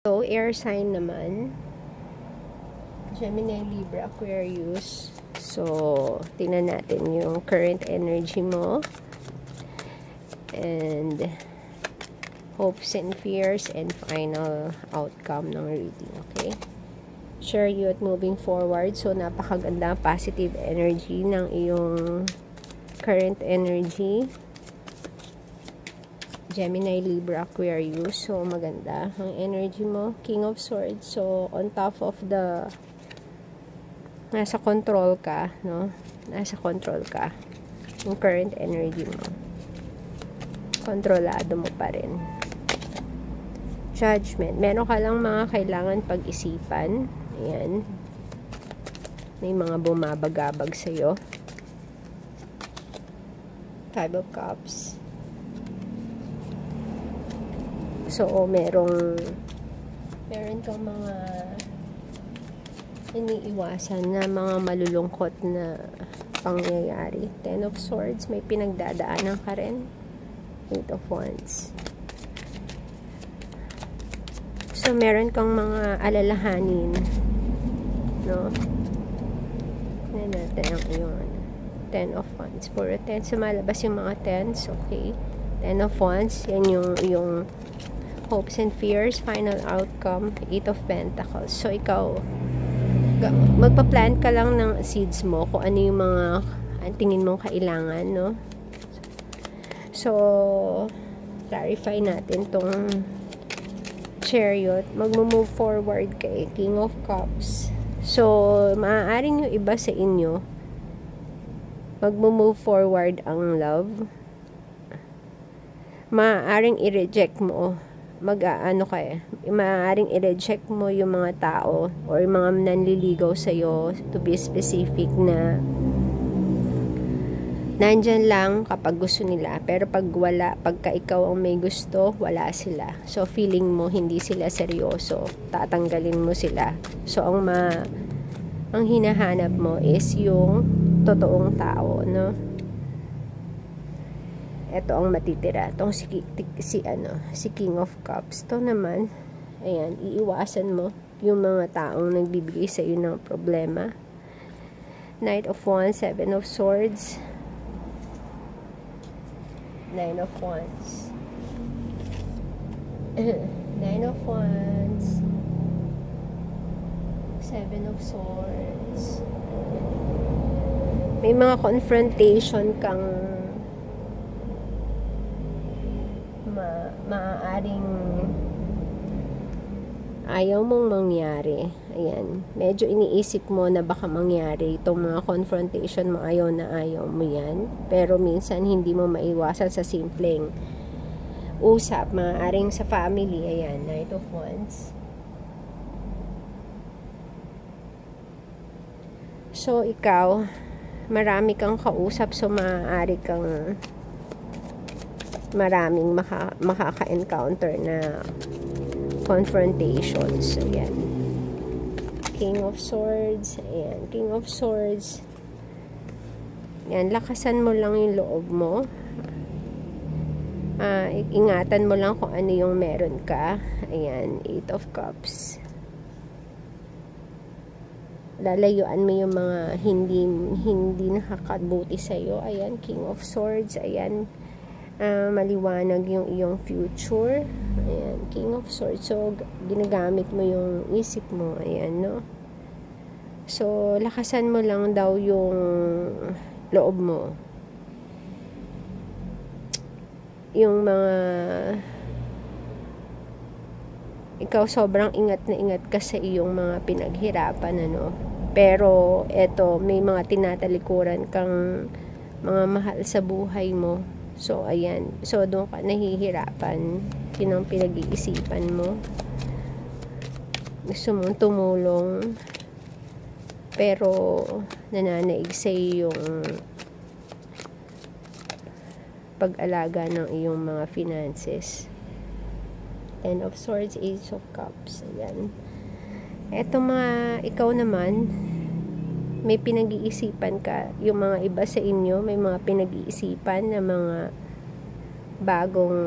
So, air sign naman. Gemini, Libra, Aquarius. So, tingnan natin yung current energy mo. And hopes and fears and final outcome ng reading. Okay? Share you at moving forward. So, napakaganda positive energy ng iyong current energy. Gemini, Libra, Aquarius. So, maganda ang energy mo. King of Swords. So, on top of the nasa control ka, no? Nasa control ka. Yung current energy mo. Kontrolado mo pa rin. Judgment. Meron ka lang mga kailangan pag-isipan. Ayan. May mga bumabagabag sa'yo. Five of Cups. So, meron kang mga iniiwasan na mga malulungkot na pangyayari. Ten of Swords, may pinagdadaanan ka rin. Eight of Wands. So, meron kang mga alalahanin. No? Tignan natin ang iyon. Ten of Wands. Puro ten. So, malabas yung mga tens. Okay. Ten of Wands. Yan yung hopes and fears, final outcome, Eight of Pentacles. So, ikaw, magpa-plant ka lang ng seeds mo kung ano yung mga tingin mong kailangan, no? So, clarify natin tong Chariot. Mag-move forward kay King of Cups. So, maaaring yung iba sa inyo, mag-move forward ang love. Maaaring i-reject mo maaaring i-reject mo yung mga tao or yung mga nanliligaw sa'yo, to be specific, na nandyan lang kapag gusto nila, pero pagka ikaw ang may gusto, wala sila. So, feeling mo hindi sila seryoso, tatanggalin mo sila. So, ang hinahanap mo is yung totoong tao, no? Ito ang matitira. Itong si King of Cups. Ito naman, ayan, iiwasan mo yung mga taong nagbibigay sa iyo ng problema. Knight of Wands, Seven of Swords, Nine of Wands. Nine of Wands, Seven of Swords. May mga confrontation kang maaaring ayaw mong mangyari. Ayan. Medyo iniisip mo na baka mangyari itong mga confrontation mo, ayaw na ayaw mo yan. Pero minsan hindi mo maiwasan sa simpleng usap. Maaaring sa family. Ayan. Knight of Wands. So, ikaw, marami kang kausap. So, maaari kang maraming makaka-encounter na confrontations. Ayan. King of Swords. Ayan. King of Swords. Ayan. Lakasan mo lang yung loob mo. Ingatan mo lang kung ano yung meron ka. Ayan. Eight of Cups. Lalayuan mo yung mga hindi nakakabuti sa'yo. Ayan. King of Swords. Ayan. Maliwanag yung iyong future. Ayan, King of Swords. So, ginagamit mo yung isip mo. Ayan, no? So, lakasan mo lang daw yung loob mo. Yung mga ikaw sobrang ingat na ingat ka sa iyong mga pinaghirapan, ano? Pero, eto, may mga tinatalikuran kang mga mahal sa buhay mo. So, ayan. So, doon ka nahihirapan. Yun ang pinag-iisipan mo. Gusto mong tumulong. Pero, nananaig sa'yo yung pag-alaga ng iyong mga finances. Ten of Swords, Ace of Cups. Ayan. Eto ikaw naman, may pinag-iisipan ka. Yung mga iba sa inyo, may mga pinag-iisipan na mga bagong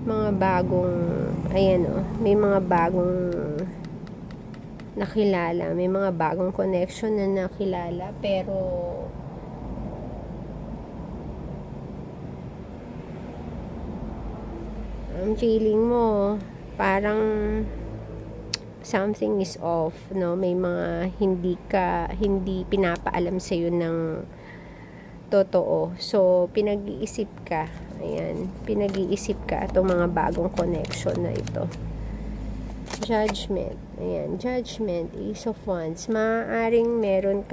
mga bagong, ayan o, may mga bagong nakilala, may mga bagong connection na nakilala, pero ang feeling mo parang something is off, no? May mga hindi pinapaalam sa iyo ng totoo. So pinag-iisip ka. Ayan, pinag-iisip ka itong mga bagong connection na ito. Judgment. Ayan, Judgment, Ace of Wands. Maaaring meron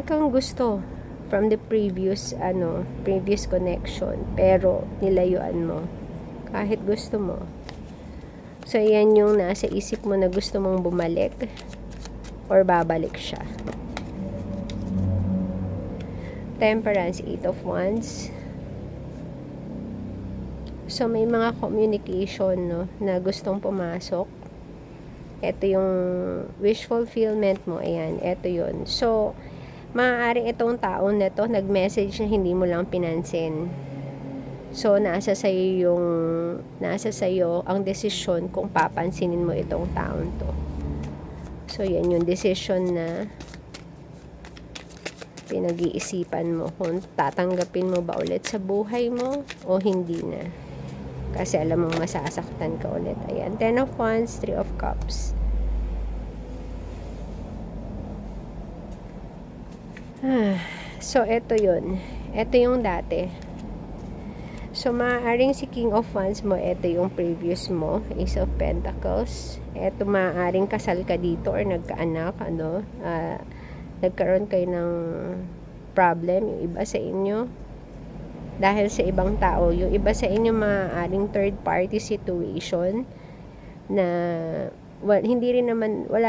kang gusto from the previous connection, pero nilayuan mo kahit gusto mo. So yan yung nasa isip mo na gusto mong bumalik or babalik siya. Temperance, Eight of Wands. So may mga communication, no, na gustong pumasok. Ito yung wish fulfillment mo. Ayan, ito yun. So maaaring itong taon na to nag-message na hindi mo lang pinansin. So nasa sayo ang desisyon kung papansinin mo itong taon to. So yan yung decision na pinag-iisipan mo kung tatanggapin mo ba ulit sa buhay mo o hindi na. Kasi alam mong masasaktan ka ulit. Ayan, Ten of Wands, Three of Cups. So, ito yun. Ito yung dati. So, maaaring si King of Wands mo, ito yung previous mo. Ace of Pentacles. Ito, maaaring kasal ka dito or nagkaanak, nagkaroon kayo ng problem, yung iba sa inyo. Dahil sa ibang tao, yung iba sa inyo maaaring third party situation na wala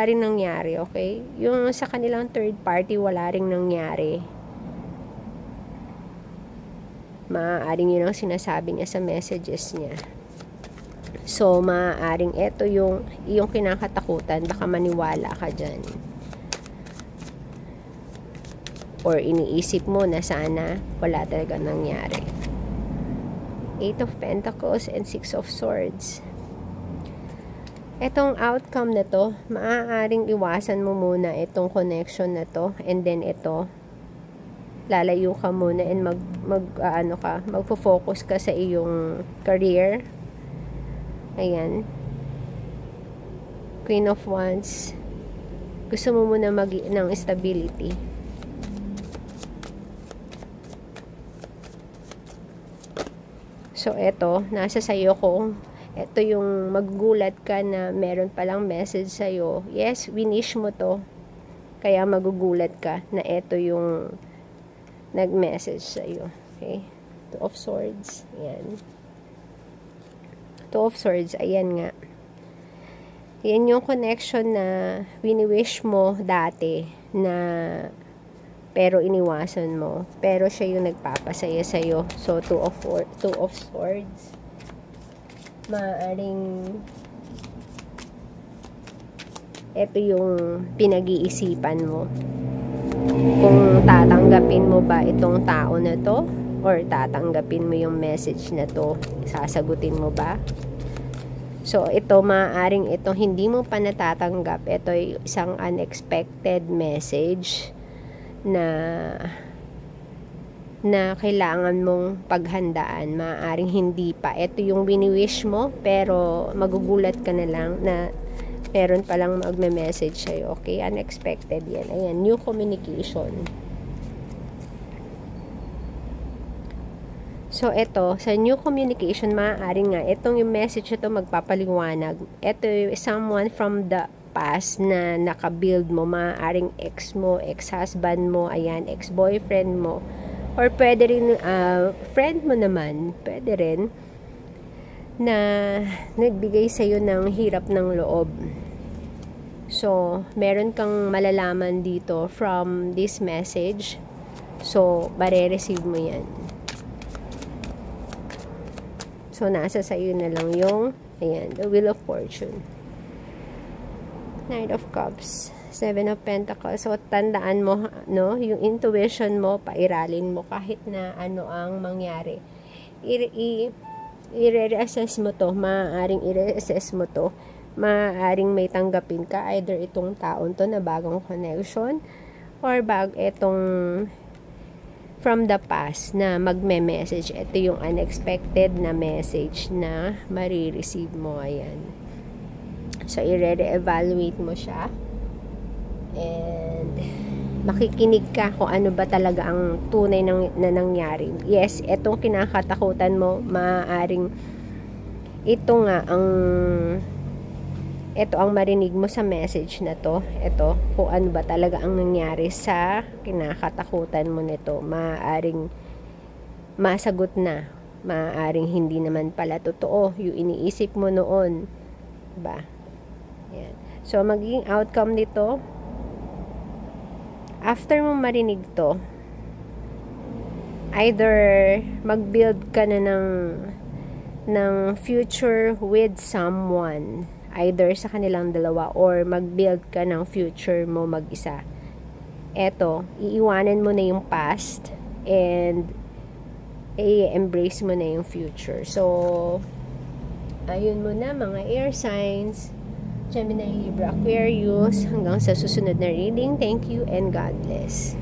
rin nangyari, okay? Yung sa kanilang third party, wala rin nangyari. Maaaring yun ang sinasabi niya sa messages niya. So, maaaring ito yung kinakatakutan, baka maniwala ka dyan. Or iniisip mo na sana wala talaga nangyari. Eight of Pentacles and Six of Swords. Etong outcome na to, maaaring iwasan mo muna itong connection na to, and then ito, lalayo ka muna and magfo-focus ka sa iyong career. Ayan. Queen of Wands. Gusto mo muna ng stability. So, eto, nasa sayo kung ito yung magugulat ka na meron palang message sa'yo. Yes, winish mo to. Kaya magugulat ka na ito yung nag-message sa'yo. Okay? Two of Swords. Ayan. Two of Swords. Ayan nga. Yan yung connection na wini-wish mo dati na pero iniwasan mo. Pero siya yung nagpapasaya sa'yo. So, Two of Swords. Maaaring ito yung pinag-iisipan mo. Kung tatanggapin mo ba itong tao na to or tatanggapin mo yung message na to, sasagutin mo ba? So, ito maaaring ito hindi mo pa natatanggap. Ito ay isang unexpected message na kailangan mong paghandaan. Maaaring hindi pa. Ito yung wini-wish mo, pero magugulat ka na lang na meron palang magme-message sa'yo. Okay? Unexpected yan. Ayan, new communication. So, ito, sa new communication, maaaring nga, itong yung message ito magpapaliwanag. Ito yung someone from the past na nakabuild mo. Maaaring ex mo, ex-husband mo, ayan, ex-boyfriend mo. Or pwede rin, friend mo naman, pwede rin, na nagbigay sa'yo ng hirap ng loob. So, meron kang malalaman dito from this message. So, mare-receive mo yan. So, nasa sa'yo na lang yung, ayan, the Wheel of Fortune. Knight of Cups. Seven of Pentacles. So, tandaan mo, no, yung intuition mo, pairalin mo kahit na ano ang mangyari. I-reassess mo to. Maaaring i-reassess mo to. Maaaring may tanggapin ka. Either itong taon to na bagong connection or itong from the past na magme-message. Ito yung unexpected na message na marireceive mo. Ayan. So, i-re-evaluate mo siya. And makikinig ka kung ano ba talaga ang tunay na nangyari. Yes, etong kinakatakutan mo, maaaring ito ang marinig mo sa message na to. Ito, kung ano ba talaga ang nangyari sa kinakatakutan mo nito. Maaaring masagot na. Maaaring hindi naman pala totoo yung iniisip mo noon. Diba? Yan. So, magiging outcome nito, after mo marinig to, either mag-build ka na ng future with someone, either sa kanilang dalawa, or mag-build ka ng future mo mag-isa. Eto, iiwanan mo na yung past and i-embrace mo na yung future. So, ayun mo na mga air signs, Gemini, Libra, Aquarius. Hanggang sa susunod na reading. Thank you and God bless.